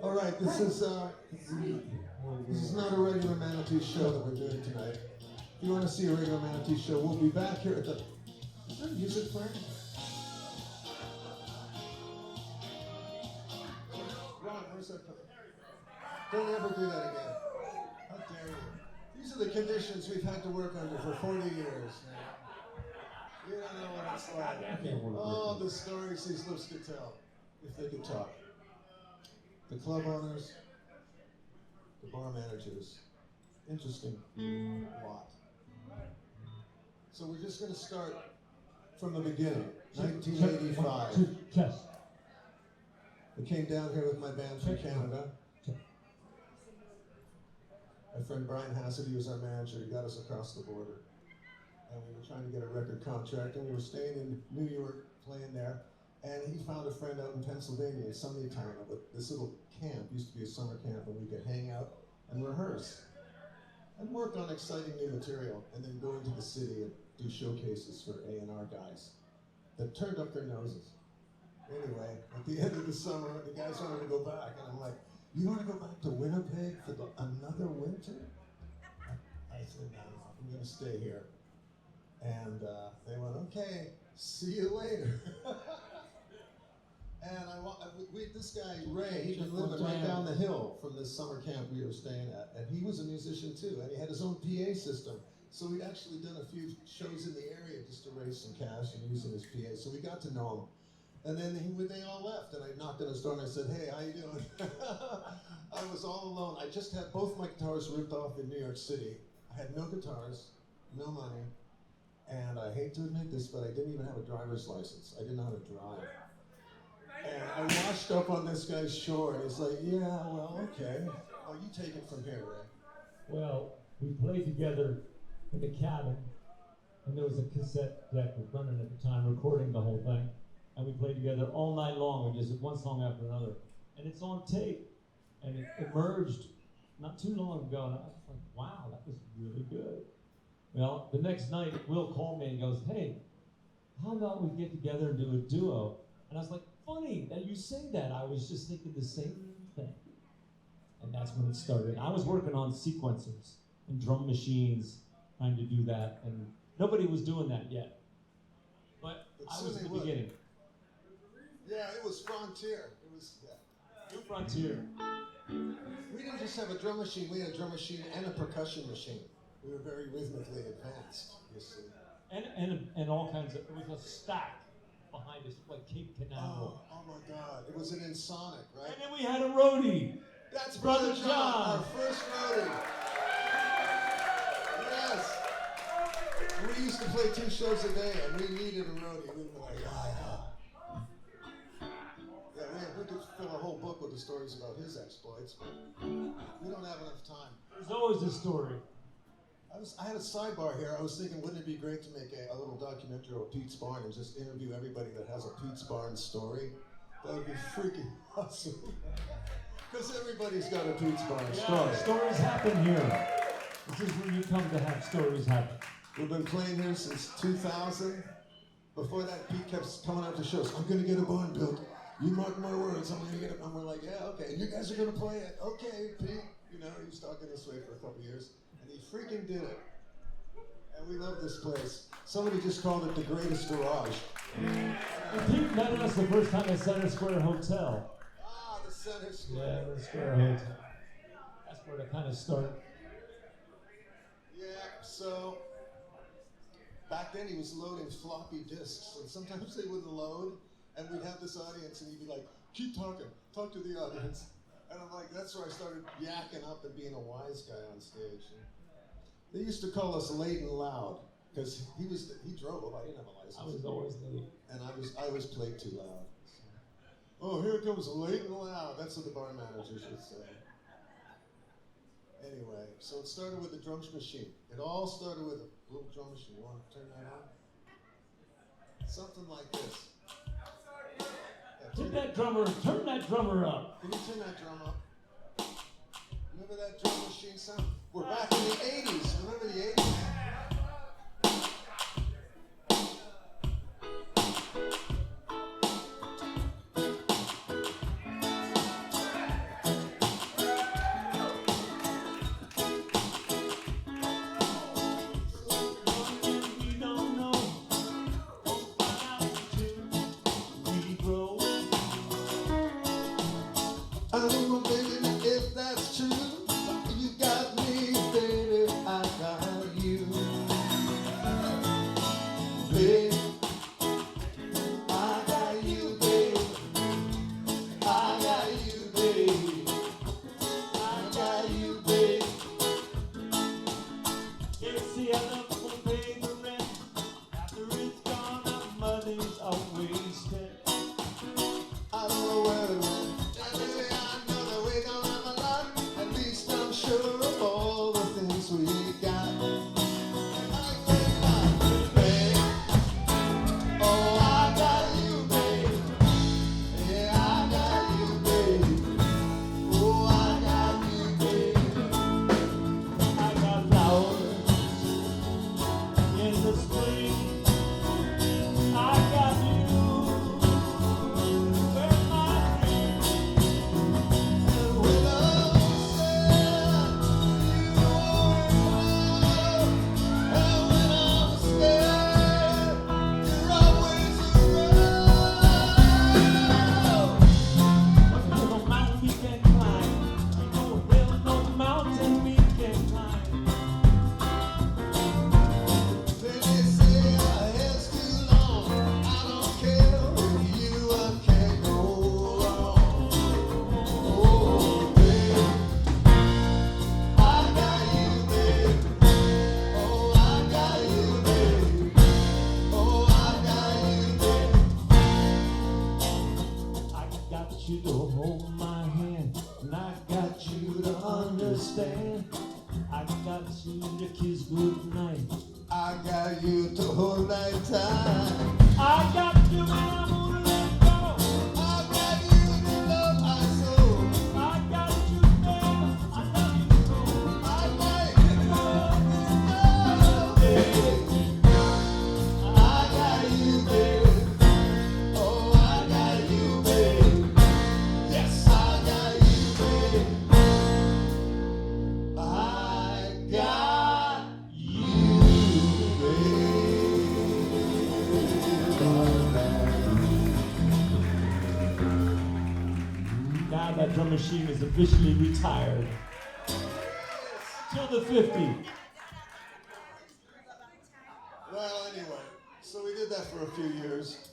All right, this is not a regular Manatees show that we're doing tonight. If you want to see a regular Manatees show, we'll be back here at the... Is there music playing? Ron, where's that coming? Don't ever do that again. How dare you? These are the conditions we've had to work under for 40 years. You don't know what it's like. Oh, the stories these lips could tell, if they could talk. The club owners, the bar managers. Interesting lot. So we're just going to start from the beginning, 1985. Chest. I came down here with my band from Canada. My friend Brian Hassett, he was our manager. He got us across the border. And we were trying to get a record contract, and we were staying in New York, playing there. And he found a friend out in Pennsylvania, in Sunnytown. This little camp used to be a summer camp, and we could hang out and rehearse and work on exciting new material, and then go into the city and do showcases for A&R guys that turned up their noses. Anyway, at the end of the summer, the guys wanted to go back, and I'm like, you want to go back to Winnipeg for another winter? I said, no, I'm going to stay here. And they went, okay, see you later. And this guy, Ray, he'd been living right down the hill from this summer camp we were staying at. And he was a musician too, and he had his own PA system. So we'd actually done a few shows in the area just to raise some cash and using his PA. So we got to know him. And then they all left, and I knocked on his door and I said, hey, how you doing? I was all alone. I just had both my guitars ripped off in New York City. I had no guitars, no money, and I hate to admit this, but I didn't even have a driver's license. I didn't know how to drive. And I washed up on this guy's shore, and he's like, yeah, well, okay. Oh, you take it from here, Ray. Well, we played together in the cabin, and there was a cassette deck with Brunner at the time recording the whole thing. And we played together all night long. We just did one song after another. And it's on tape. And it emerged not too long ago. And I was like, wow, that was really good. Well, the next night, Will called me and goes, hey, how about we get together and do a duo? And I was like, funny that you say that. I was just thinking the same thing. And that's when it started. I was working on sequencers and drum machines, trying to do that. And nobody was doing that yet. But I was at the beginning. Yeah, it was Frontier. It was, yeah. New Frontier. We didn't just have a drum machine, we had a drum machine and a percussion machine. We were very rhythmically advanced, you see. And all kinds of, it was a stack behind us, like Cape Canaveral. Oh my God, it was an Insonic, right? And then we had a roadie. That's Brother John, our first roadie. Yes. We used to play 2 shows a day, and we needed a roadie. We were like, we could fill a whole book with the stories about his exploits, but we don't have enough time. There's always a story. I had a sidebar here. I was thinking, wouldn't it be great to make a little documentary of Pete's Barn and just interview everybody that has a Pete's Barn story? That would be freaking awesome. Because everybody's got a Pete's Barn story. Stories happen here. This is where you come to have stories happen. We've been playing here since 2000. Before that, Pete kept coming out to shows. I'm going to get a barn built. You mark my words, I'm going to get it. And we're like, yeah, okay. And you guys are going to play it. Okay, Pete. You know, he was talking this way for a couple years. And he freaking did it. And we love this place. Somebody just called it the greatest garage. And Pete met us the first time at Center Square Hotel. Ah, the Center Square. Yeah, the Square Hotel. That's where it kind of started. Yeah, so back then he was loading floppy disks. And sometimes they wouldn't load. And we'd have this audience, and he'd be like, keep talking, talk to the audience. And I'm like, that's where I started yakking up and being a wise guy on stage. And they used to call us late and loud, because he drove, I didn't have a license. I was always late. And I was played too loud. So. Oh, here it comes late and loud. That's what the bar managers would say. Anyway, so it started with the drum machine. It all started with a little drum machine. You want to turn that on? Something like this. Turn that drummer up. Can you turn that drum up? Remember that drum machine sound? We're back in the 80s. Remember the 80s? hold my hand, and I got you to understand. I got you to kiss goodnight. I got you to hold that time. I got you and I won't let go. I got you to love my soul. I got you, babe. I love you so. I got you to love, baby. I got you, baby. Oh, I got you, baby. Yes, I got you, baby. I got you, Now that drum machine is officially retired. Till the 50. Well, anyway, so we did that for a few years.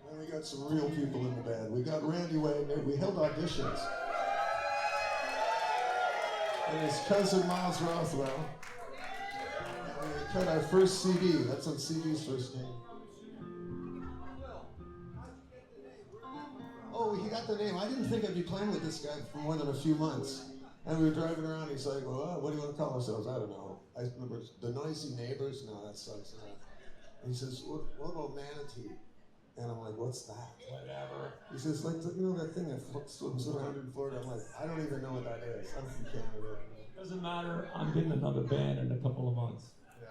And we got some real people in the band. We got Randy Wagner. We held auditions. And his cousin Miles Rothwell. And we cut our first CD. That's when CDs first came. Oh, he got the name. I didn't think I'd be playing with this guy for more than a few months. And we were driving around. He's like, well, what do you want to call ourselves? I don't know. I remember the Noisy Neighbors. No, that sucks. And he says, what about Manatee? And I'm like, what's that? Whatever. He says, like, you know that thing that swims around in Florida? I'm like, I don't even know what that is. I'm from Canada. Doesn't matter. I'm getting another band in a couple of months. Yeah.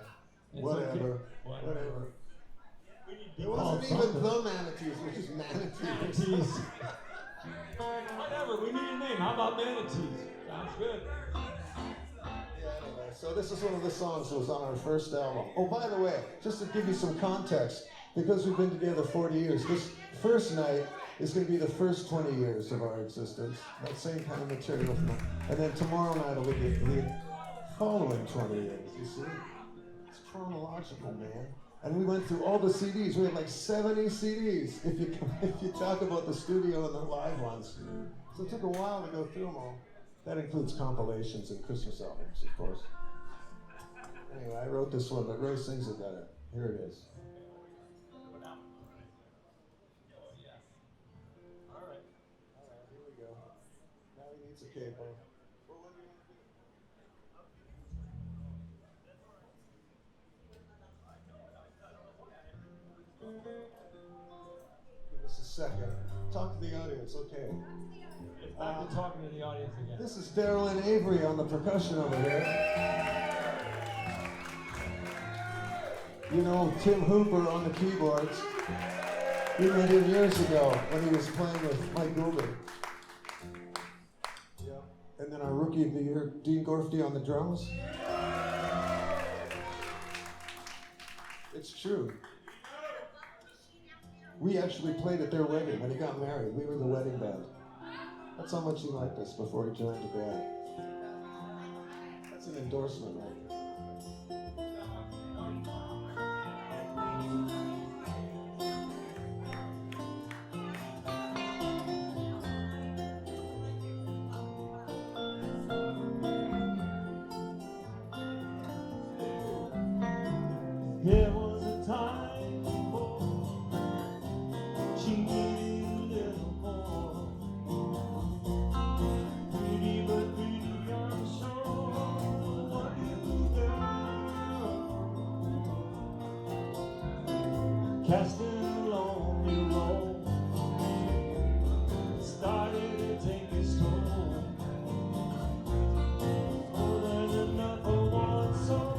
It's Whatever. okay. Whatever. We need to It call wasn't even something. the Manatees, which is Manatees. Manatees. Whatever. We need a name. How about Manatees? Sounds good. Yeah, anyway, so this is one of the songs that was on our first album. Oh, by the way, just to give you some context, because we've been together 40 years, this first night is going to be the first 20 years of our existence. That same kind of material. And then tomorrow night will be the following 20 years, you see? It's chronological, man. And we went through all the CDs. We had like 70 CDs, if you talk about the studio and the live ones. So it took a while to go through them all. That includes compilations and Christmas albums, of course. Anyway, I wrote this one, but Ray sings it better. Here it is. All right, here we go. Now he needs a capo. Well, what do you want to do? Give us a second. Talk to the audience, okay. Back to talking to the audience again. This is Darilyn Avery on the percussion over here. You know Tim Hooper on the keyboards. We met him years ago when he was playing with Mike Goulden. Yeah. And then our rookie of the year, Dean Gorfti on the drums. It's true. We actually played at their wedding when he got married. We were the wedding band. That's how much he liked us before he joined the band. That's an endorsement, right? There was a time before she needed a little more. Pretty but pretty, I'm sure. What you girl, casting a lonely role, started to take its toll. More than enough for one soul.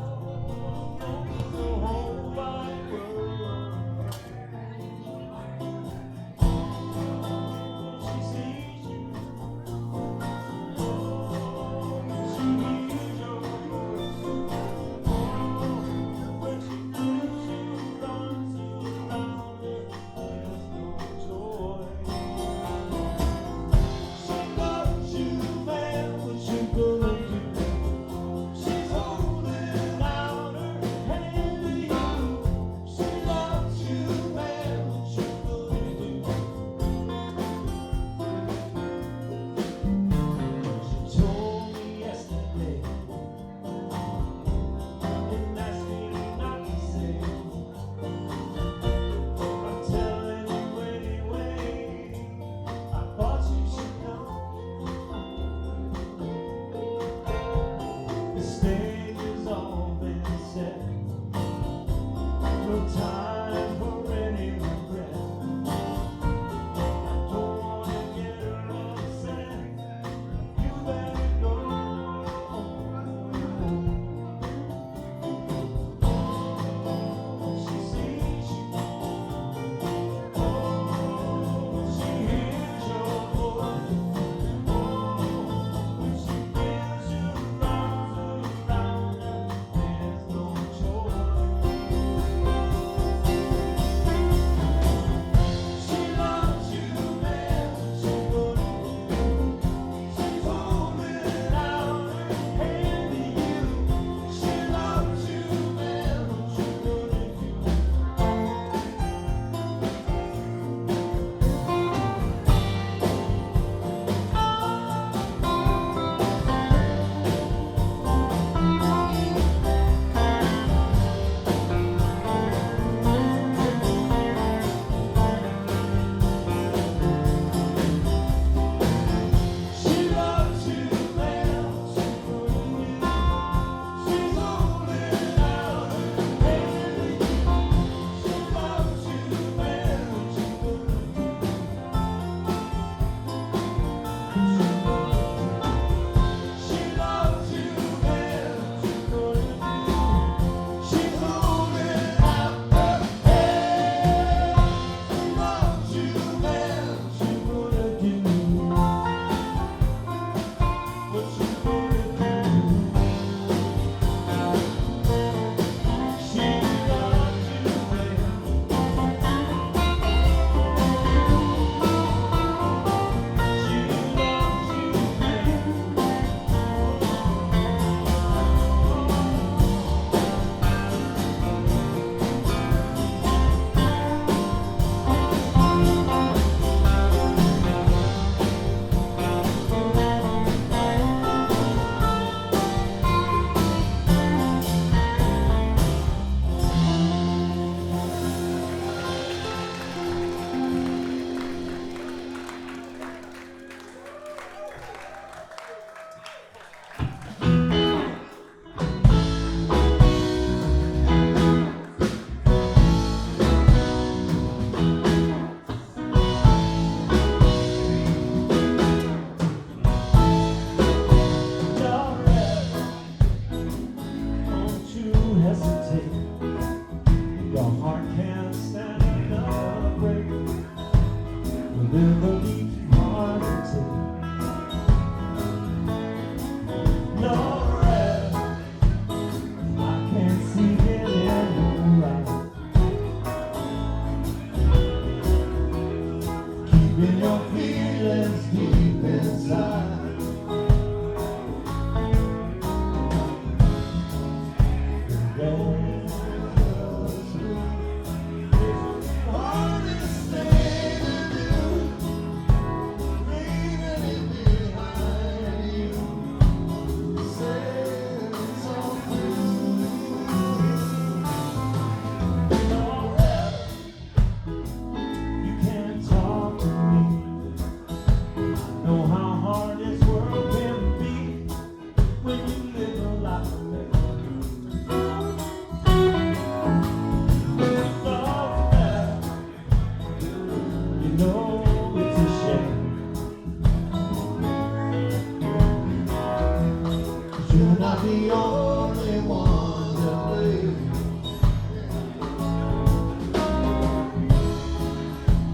You're not the only one to blame.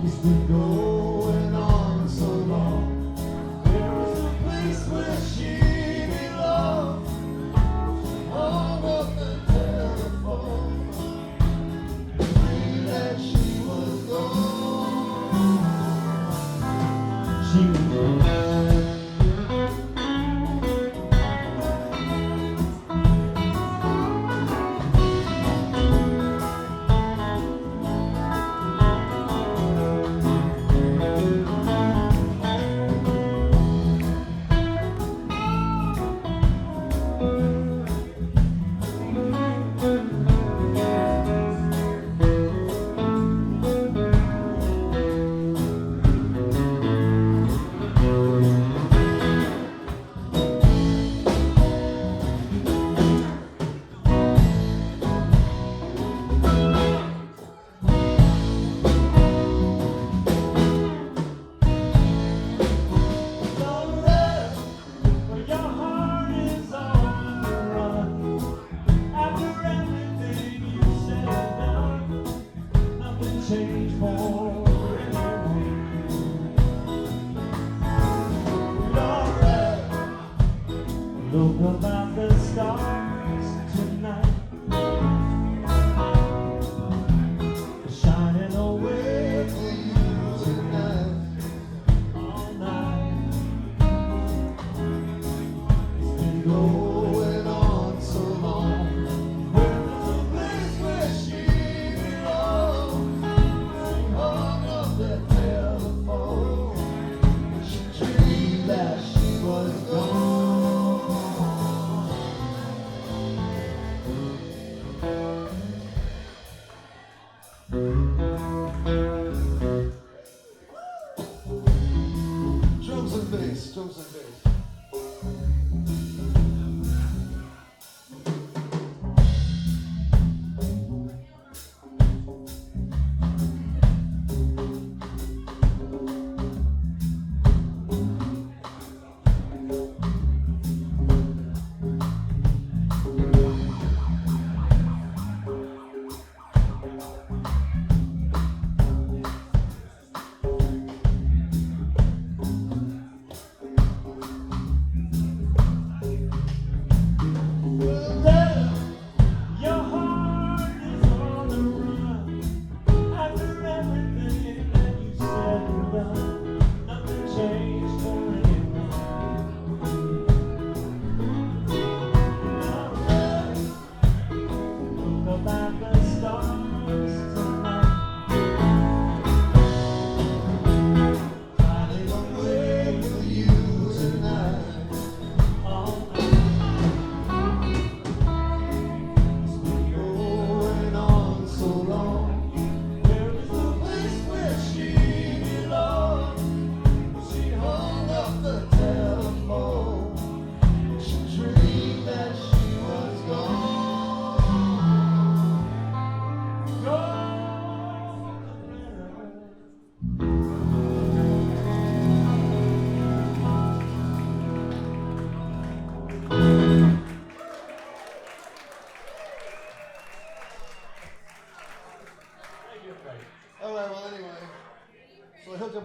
It's been going on so long. There was a place where she belonged. Hung up the telephone. Knew that she was gone. She was gone.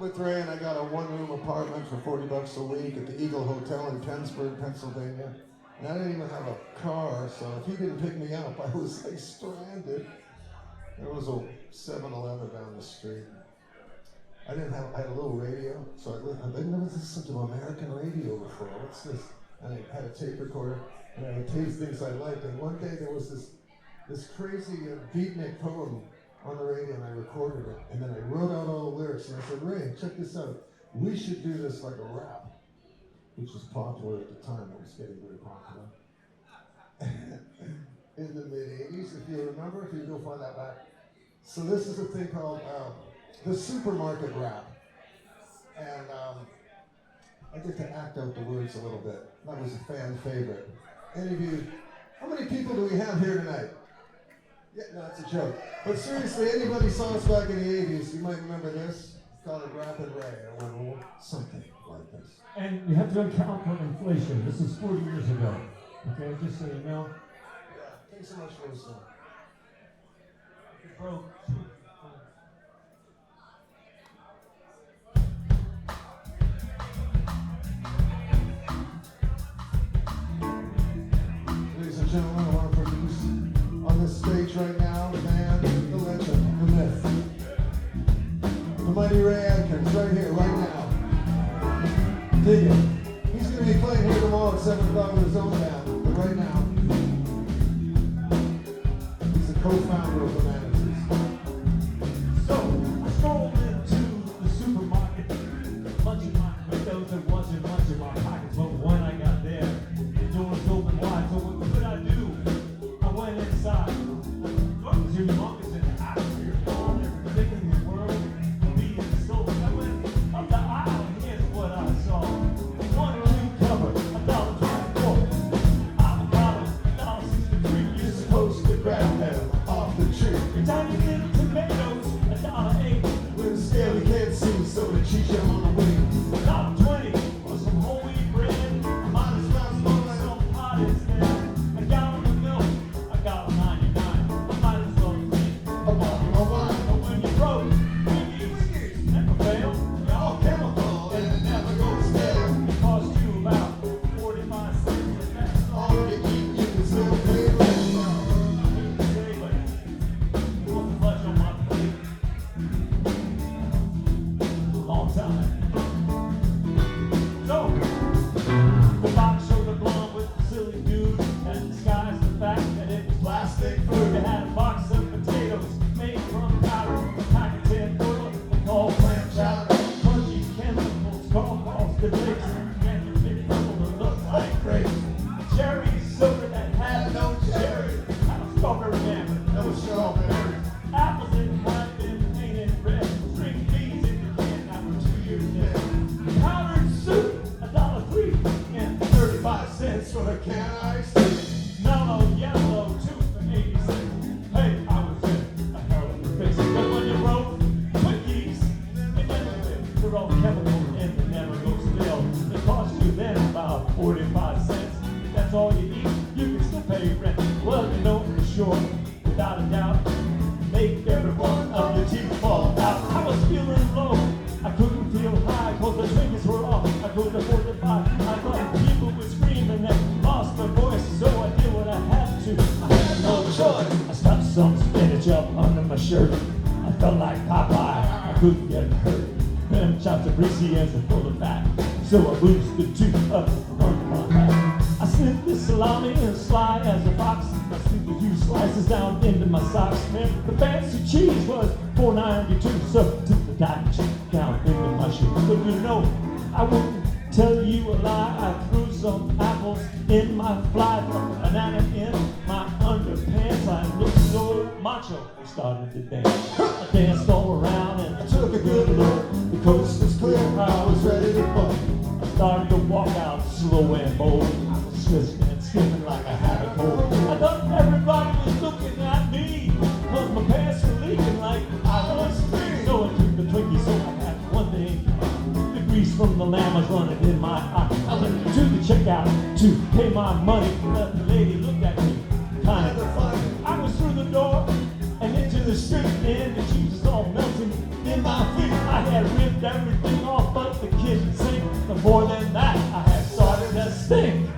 With Ray, and I got a one-room apartment for $40 a week at the Eagle Hotel in Pennsburg, Pennsylvania. And I didn't even have a car, so if he didn't pick me up, I was like stranded. There was a 7-Eleven down the street. I had a little radio, so I'd never listened to American radio before. What's this? And I had a tape recorder, and I would tape things I liked. And one day there was this crazy beatnik poem on the radio, and I recorded it, and then I wrote out all the lyrics, and I said, Ray, check this out. We should do this like a rap, which was popular at the time. It was getting very popular. In the mid-'80s, if you remember, if you go find that back. So this is a thing called the supermarket rap. And I get to act out the words a little bit. That was a fan favorite. Any of you, how many people do we have here tonight? Yeah, no, it's a joke. But seriously, anybody saw us back in the 80s, you might remember this. It's called a Rapid Ray. I went, well, something like this. And you have to account for inflation. This is 40 years ago. Okay, just so you know. Yeah, thanks so much for listening. Bro. Ladies and gentlemen, I want to produce on this stage right now the man, the legend, the myth, the mighty Ray Adkins, right here, right now. Dig it. He's going to be playing here tomorrow at 7 o'clock with his own band, but right now, he's the co-founder of the Manatees. So, I strolled into the supermarket, munching my windows and munching my pockets. But when I got there, the doors open wide. So what could I do? I went inside. What was humongous in the atmosphere? All everything in the world being sold. I went up the aisle, and here's what I saw. One cucumber, $1.24. Avocados, $1.63. You're supposed to grab them off the tree. Tiny little tomatoes, $1.08. With a scale you can't see, so the cheese jam on the wing. $1.20 for some whole wheat bread. Might as well smoke like Some pot is there. A gallon of milk, $1.99. I might as well drink a bottle of wine. but when you broke, wiggies never fail. All chemical and it never goes stale. It cost you about 45 cents, and that's all All you eat, you can still pay rent. I hate to say, but it wasn't much on my plate. Long time. So, the box showed a blonde with a silly dude that disguised the fact that it was plastic food. It had a box of potatoes made from powder, a pack of tin foil, and called clam chowder, crunchy chemicals, called off the grapes, and your big purple to look like grapes. A cherry soda that had no cherry, had a strawberry jam with no strawberry. Apples that had been painted red, string beans in the can after 2 years dead. Powdered soup, $1.03 and 35 cents for a can of ice tea. Mellow yellow tooth for 80 cents. Hey, I was in a heroin fix. But when you broke quickies, they never fit. They're all chemical and they never go stale. They cost you then about 45 cents. If that's all you eat, you can still pay rent. Well, you know for sure, without a doubt, make every one of your teeth fall out. I was feeling low. I couldn't feel high cause the trinkets were off. I couldn't afford to buy. I thought people were screaming and lost my voice, so I did what I had to. I had no choice. I stuffed some spinach up under my shirt. I felt like Popeye. I couldn't get hurt. Them chops are greasy and they're full of fat, so I boosted the tooth up under my back. I sniffed the salami and sly as a fox. I slipped a few slices down into my socks. And the fancy cheese was $4.92, so I took the diet cheese down into my shoe. But you know, I wouldn't tell you a lie. I threw some apples in my fly, threw a banana in my underpants. I looked so macho, I started to dance. I danced all around and I took a good look. The coast was clear, I was ready to fuck. I started to walk out slow and bold. I was twisting and skipping like I had a cold. I thought everybody was looking at me, cause my pants were leaking like I was free. So I took the Twinkie, so I had one thing. The grease from the lamb was running in my eye. I went to the checkout to pay my money. The lady looked at me kind of funny. I was through the door and into the street, and the cheese was all melting in my feet. I had ripped everything off but the kitchen sink. But more than that, I had started to stink.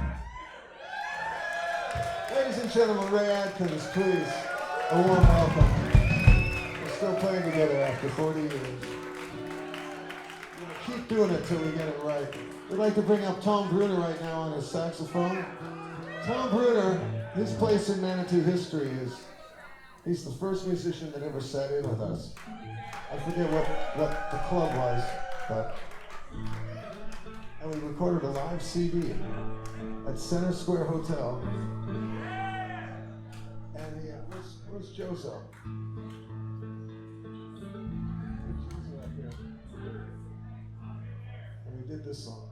Ladies and gentlemen, Ray Adkins, please. A warm welcome. We're still playing together after 40 years. We're gonna keep doing it till we get it right. We'd like to bring up Tom Brunner right now on his saxophone. Tom Brunner, his place in Manatee history is, he's the first musician that ever sat in with us. I forget what the club was, but, and we recorded a live CD at Center Square Hotel. And where's Jozo? And we did this song.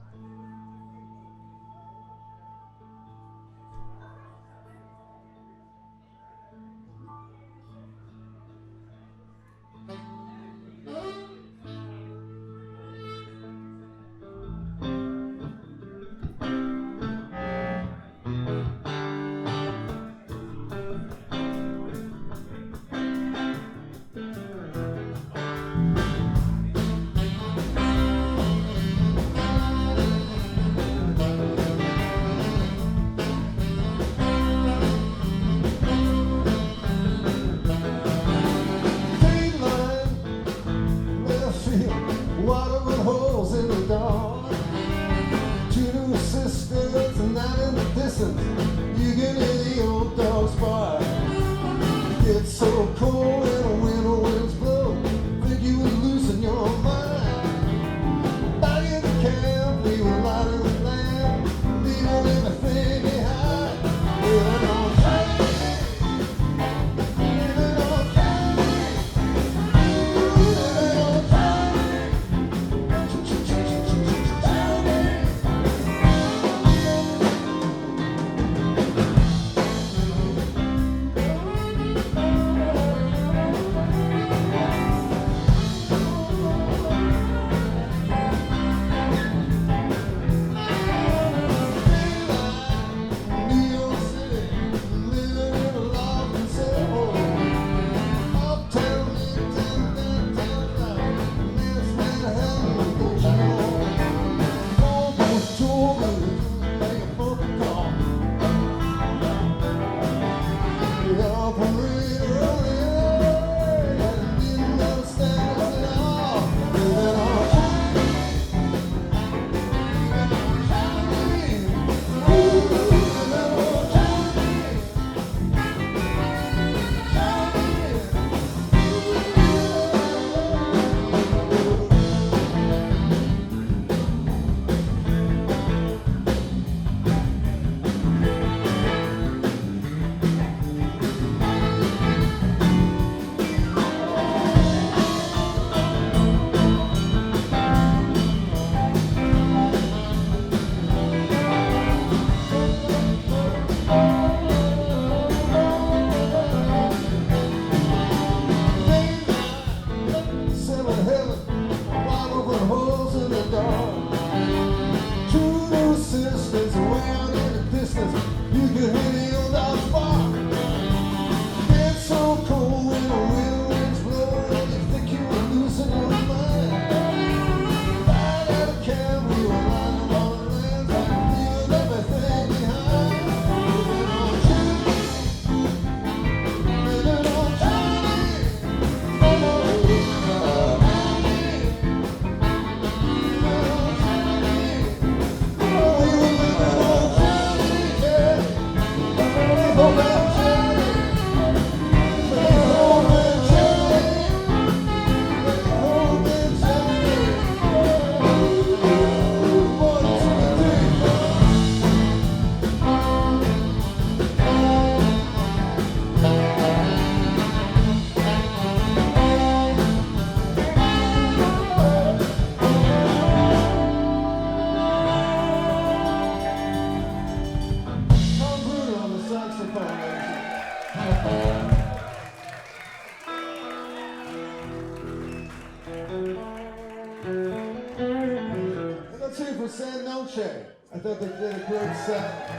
Buena Noche. I thought they did a great set.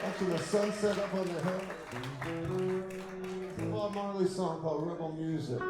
Watching the sunset up on the hill. It's a Bob Marley song called Rebel Music.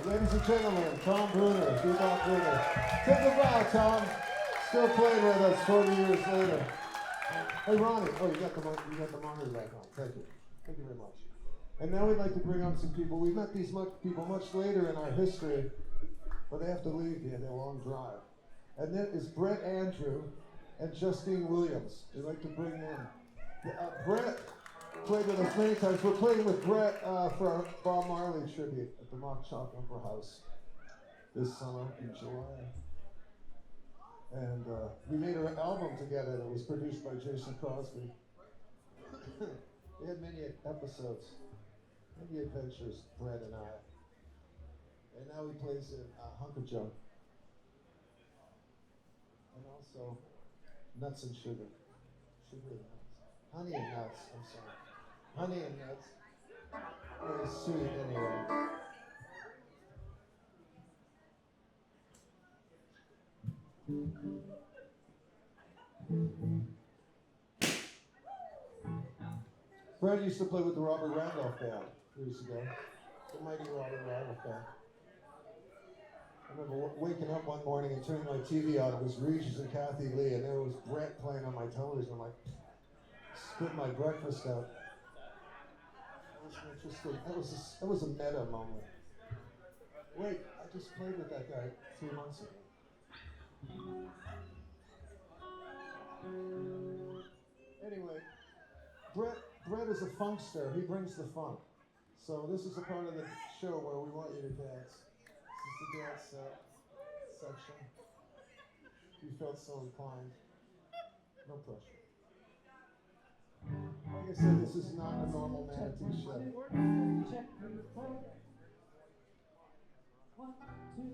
Ladies and gentlemen, Tom Brunner, Bebop Brunner. Take a bow, Tom. Still playing with us 40 years later. Hey, Ronnie. Oh, you got the monitor back on. Thank you. Thank you very much. And now we'd like to bring on some people. We met these people much later in our history, but they have to leave here. They're a long drive. And then is Brett Andrew and Justine Williams. We'd like to bring in. Brett played with us many times. We're playing with Brett for our Bob Marley tribute at the Mock Shop Opera House this summer in July. And we made an album together that was produced by Jason Crosby. We had many episodes, many adventures, Brett and I. And now he plays in Hunk of Junk. And also Nuts and Sugar. Sugar and Nuts. Honey and Nuts, I'm sorry. Honey and Nuts. Very sweet anyway. Fred used to play with the Robert Randolph Band years ago. The mighty Robert Randolph Band. I remember waking up one morning and turning my TV on. It was Regis and Kathy Lee, and there was Brett playing on my television. I'm like, spit my breakfast out. That was interesting. That was a meta moment. Wait, I just played with that guy 3 months ago. Anyway, Brett is a funkster. He brings the funk. So this is a part of the show where we want you to dance. This is the dance section. If you felt so inclined, no pressure. Like I said, this is not a normal Manatee show. Check, 1, 2.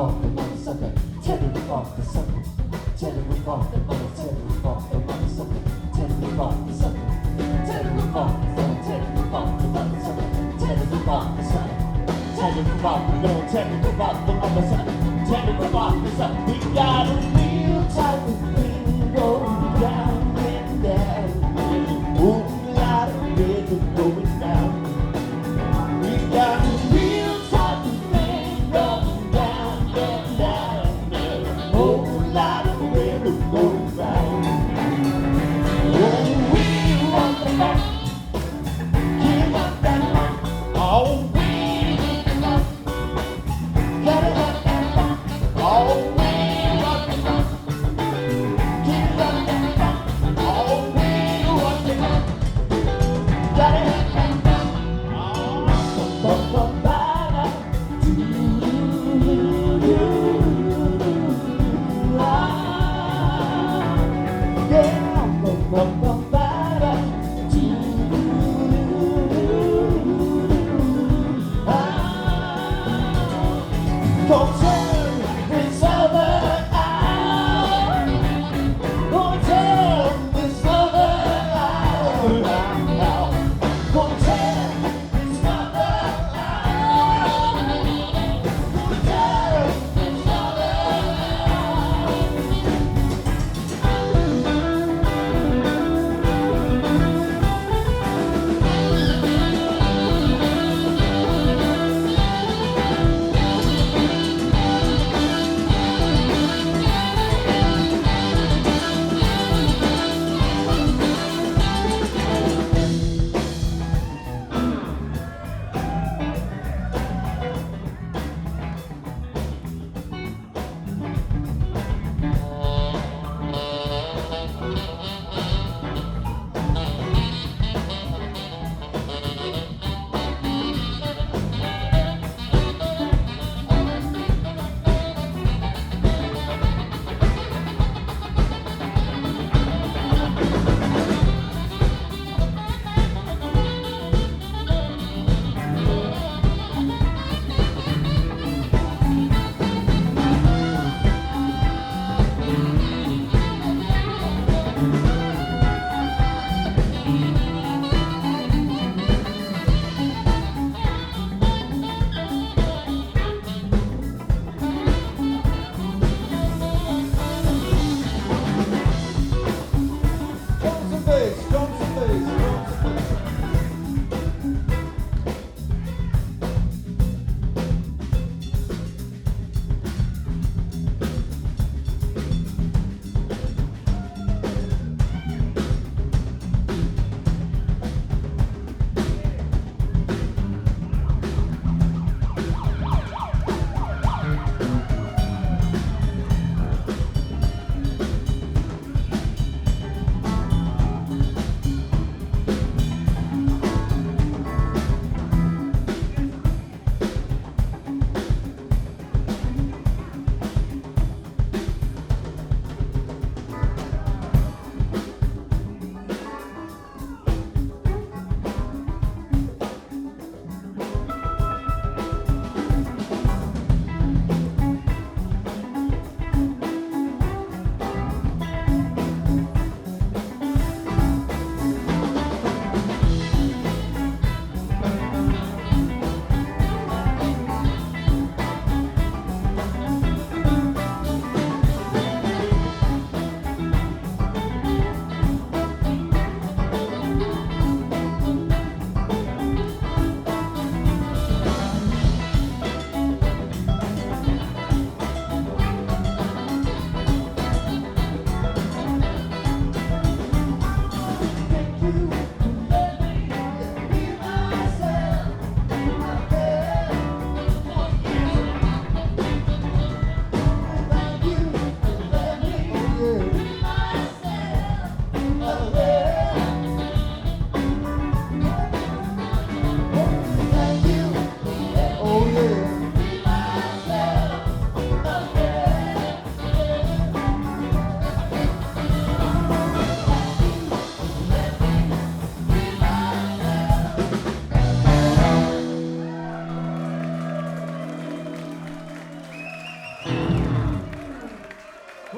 off the mother sucker. Tell me off the sucker. Tell me off the mother. Tell me off the mother sucker. Tell me off the sucker. Tell me off the sucker. Tell me off the mother sucker. Tell me off the sucker. Tell me off the no. Tell me off the mother sucker. Tell me off the sucker. We got a real type of thing going down and down. There's a whole lot of rhythm going down. We got a real type of thing going down and down. There's a whole lot of rhythm going down. Oh, we want the funk. Give up that funk. Oh, we need the funk. Get it up that funk. Oh, we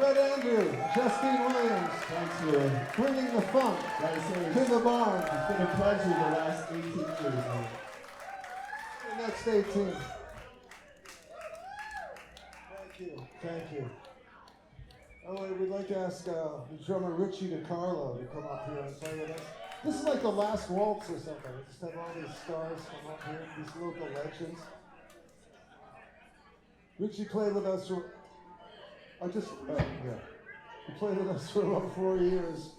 Red Andrew, Justine Williams, Thanks, man. bringing the funk Gotta say, to the barn. it's been a pleasure the last 18 years, man. The next 18. Thank you, thank you. Oh, we'd like to ask the drummer Ritchie DeCarlo to come up here and play with us. This is like the last waltz or something. We just have all these stars come up here, these local legends. Ritchie played with us for, he played with us for about 4 years.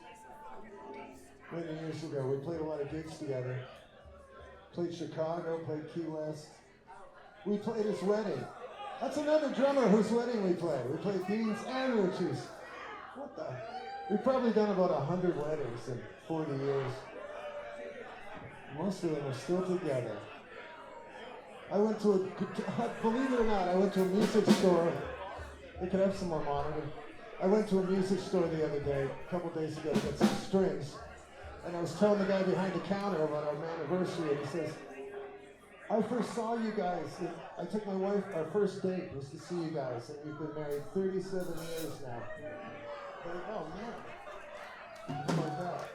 Many years ago, we played a lot of gigs together. Played Chicago, played Key West. We played his wedding. That's another drummer whose wedding we played. We played Dean's and Ritchie's. What the? We've probably done about 100 weddings in 40 years. Most of them are still together. I went to believe it or not, I went to a music store. They could have some more monitor. I went to a music store the other day, a couple days ago, to get some strings. And I was telling the guy behind the counter about our anniversary, and he says, I first saw you guys, I took my wife, our first date was to see you guys, and we've been married 37 years now. Like, oh man, how about that?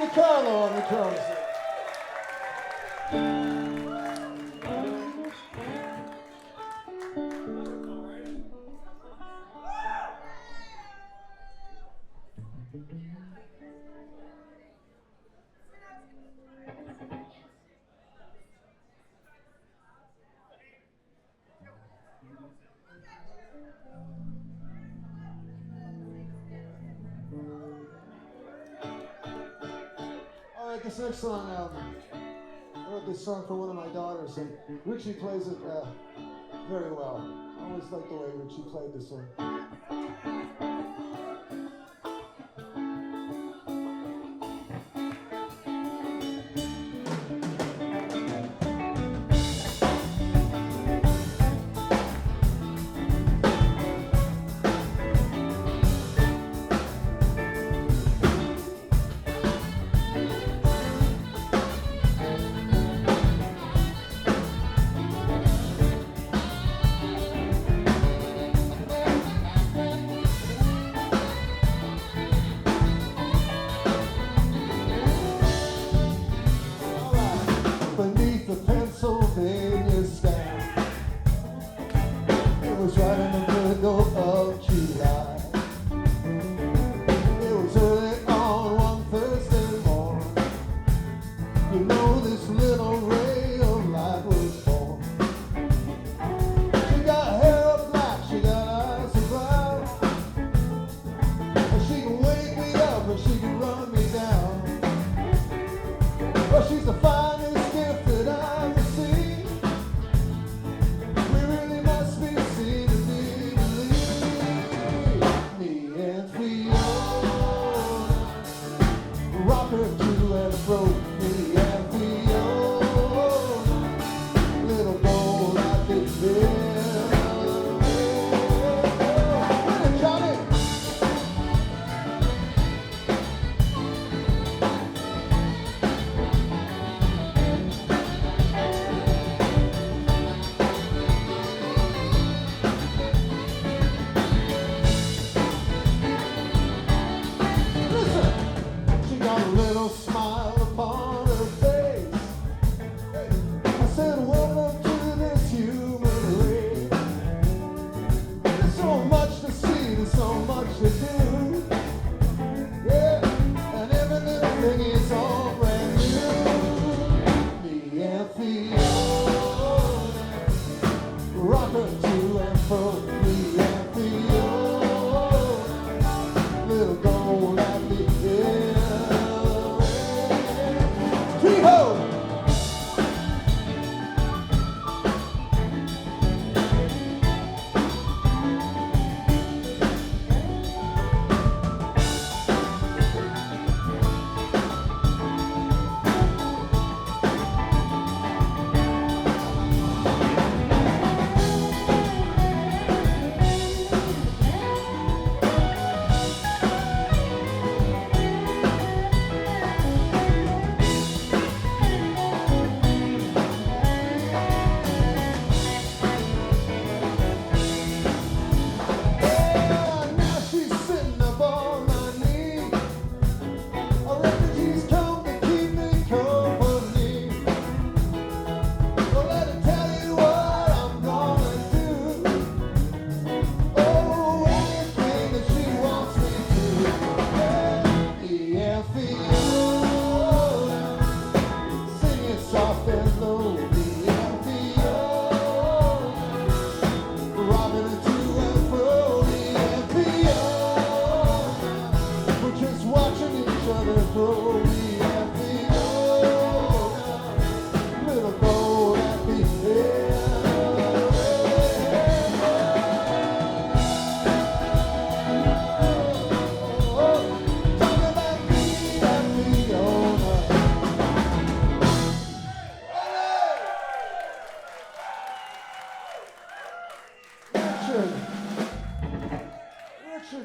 DeCarlo on the drums. All right, this next song, I wrote this song for one of my daughters, and Ritchie plays it very well. I always liked the way Ritchie played this one.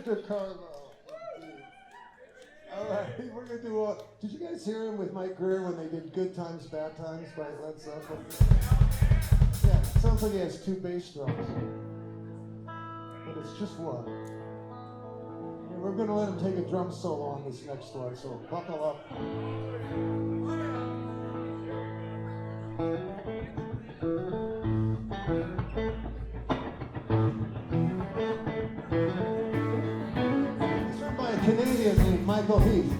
DeCarlo. All right, we're gonna do. Did you guys hear him with Mike Greer when they did "Good Times, Bad Times" by Led Zeppelin? Yeah, sounds like he has two bass drums, but it's just one. Here We're going to let him take a drum solo on this next one, so buckle up. It's written by a Canadian named Michael Heath.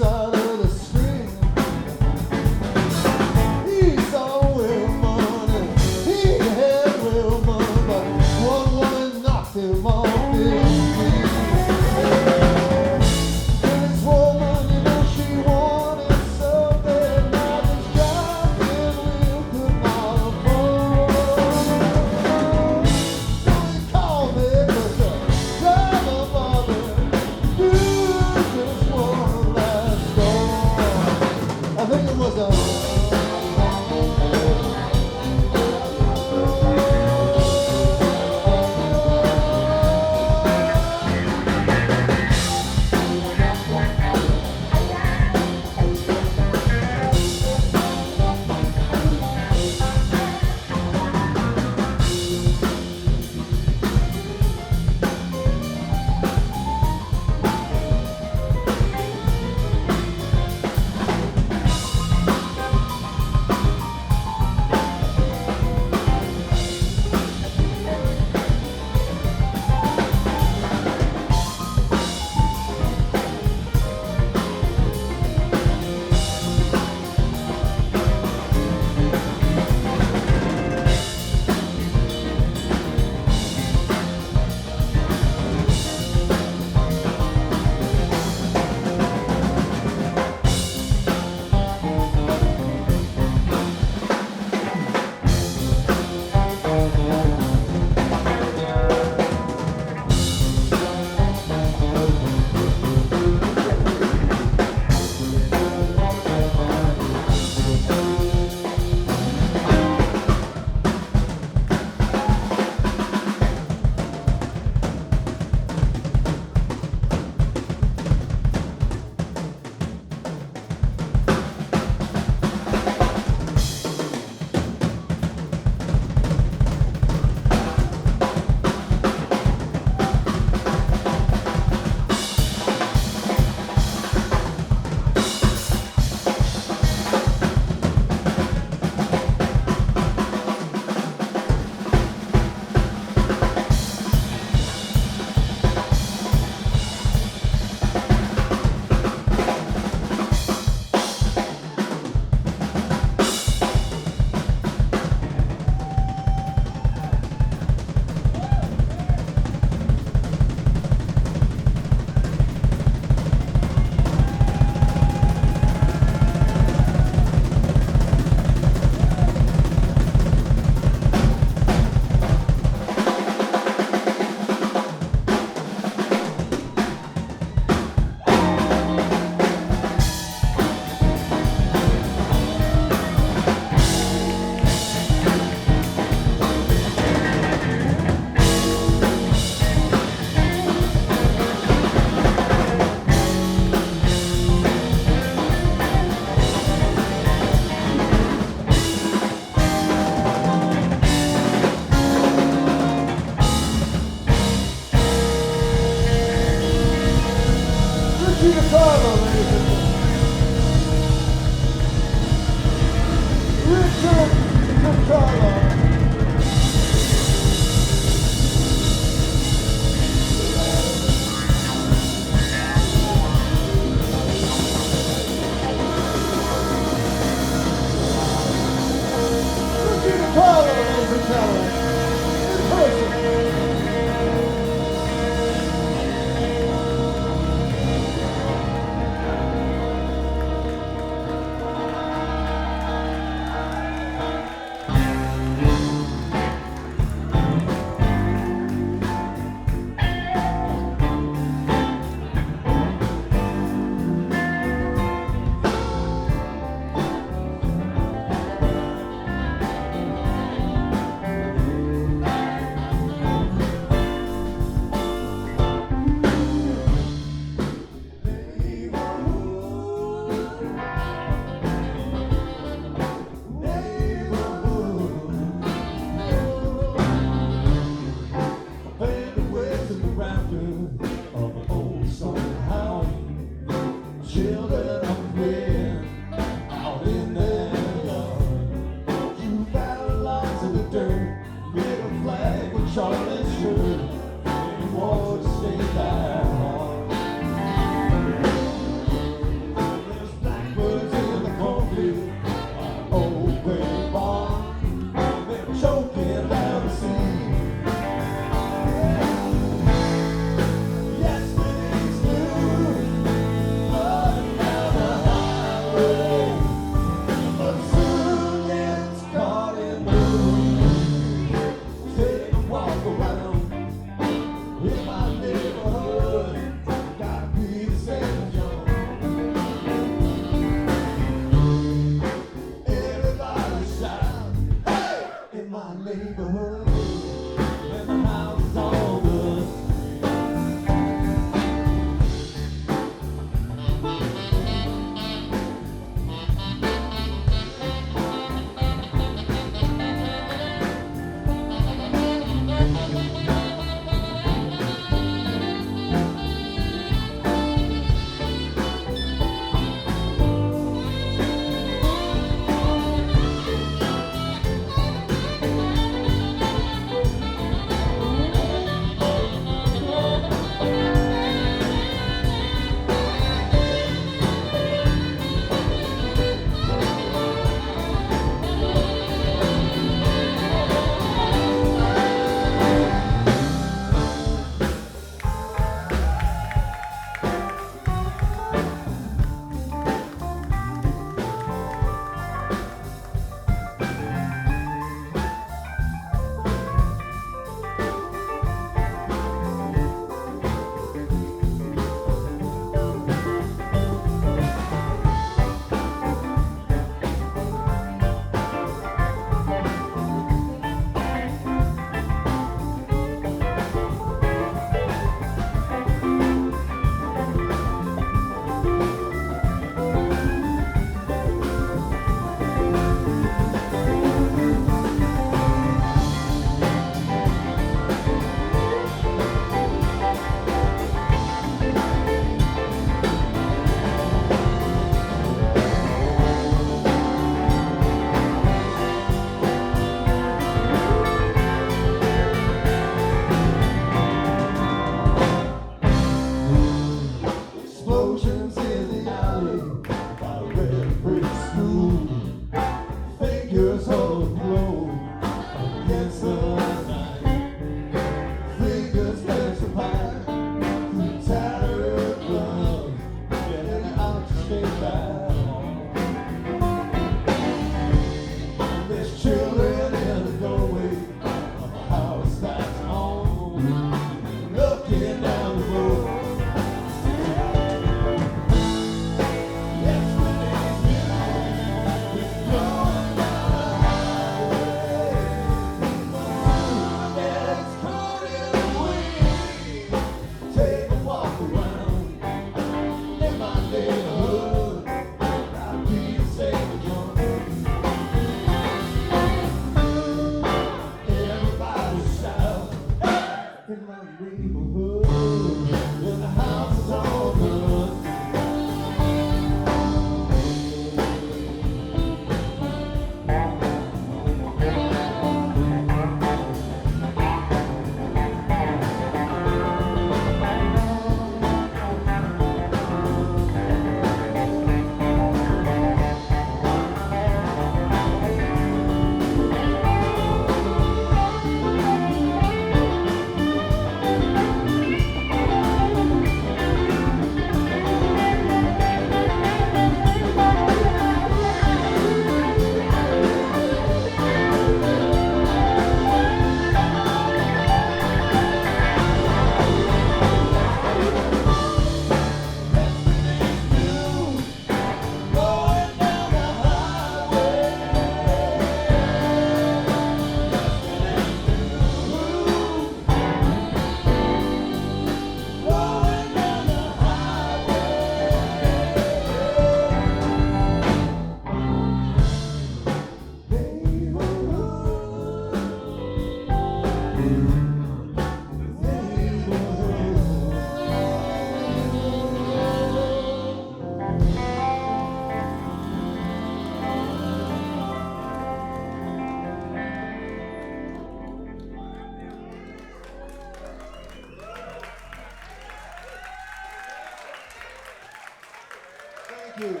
Thank you.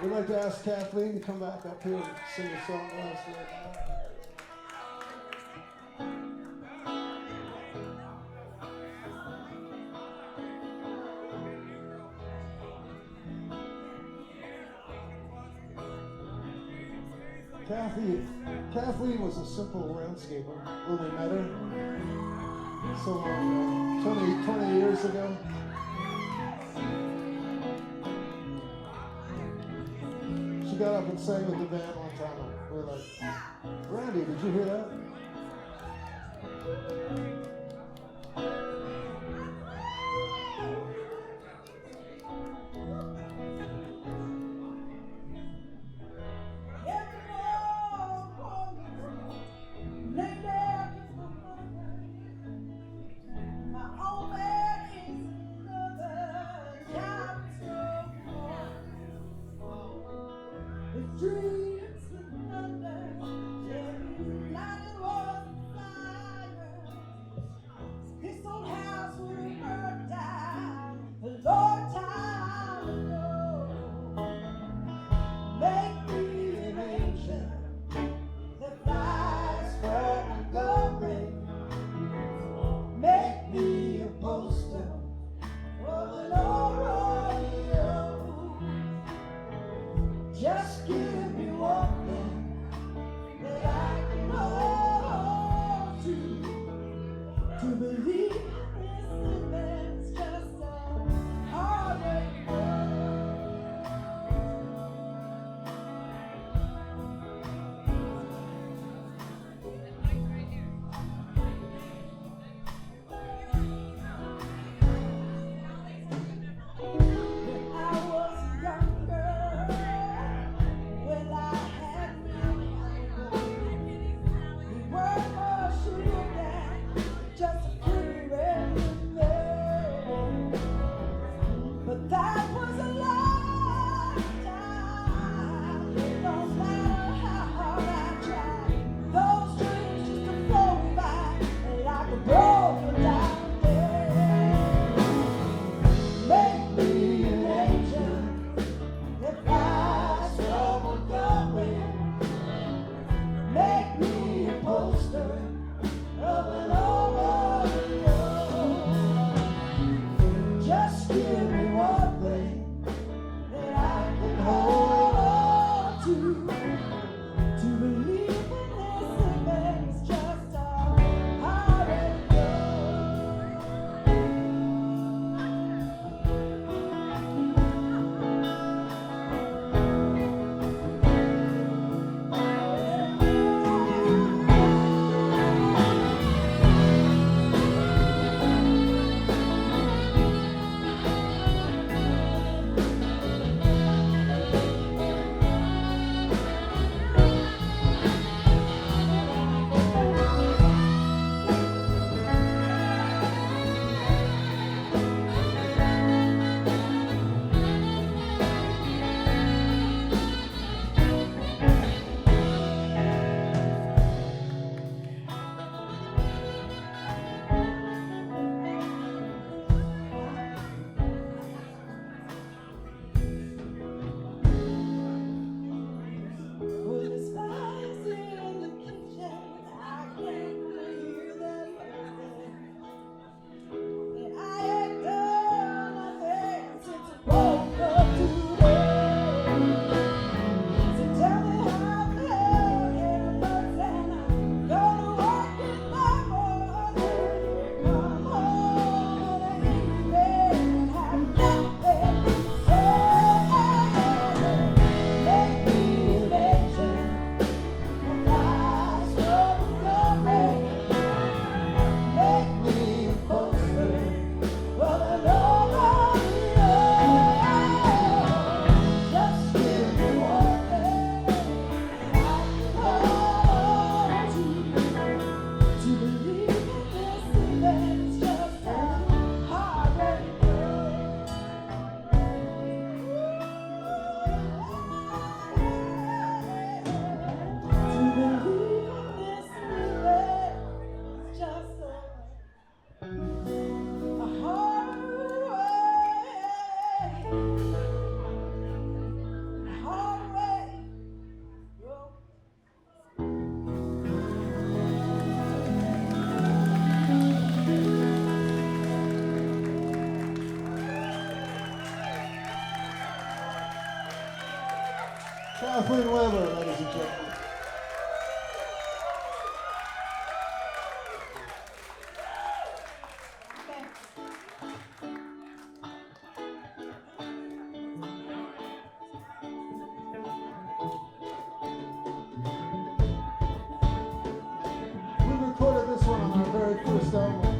We'd like to ask Kathleen to come back up here and sing a song with us right now. Kathleen was a simple landscaper when we met her so long ago, 20 years ago. She got up and sang with the band one time. We were like, Randy, did you hear that? Just give me one thing. Kathleen Weber, ladies and gentlemen. We recorded this one on our very first album.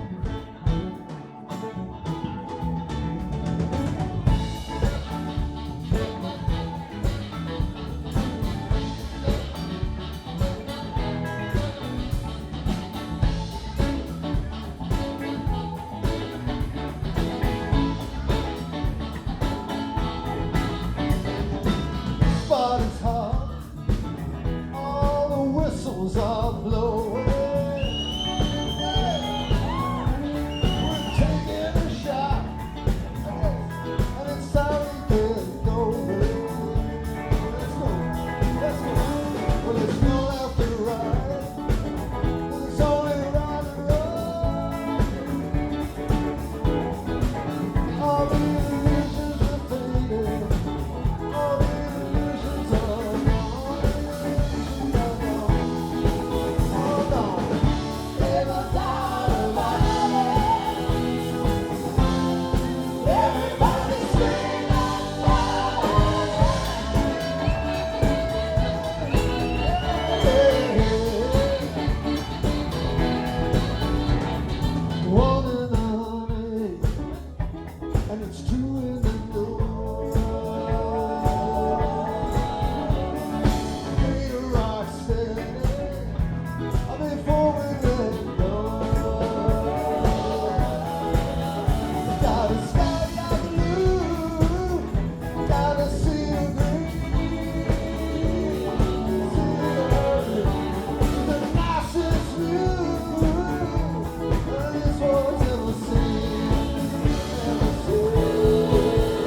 Spot is hot, all the whistles are blowing. We're taking a shot, and it's time to get going. Let's go, let's go. Well, there's no left to right, there's only right and wrong. All the illusions are fading. All the illusions are gone. Hold on. Never thought about it. Everybody scream out loud. One in a honey, and it's two in the door. Need a rock steady, before we let go. Gotta sky out blue, gotta see a green. The nicest view, this world's ever seen, ever seen.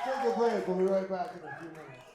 take a break. We'll be right back in a few minutes.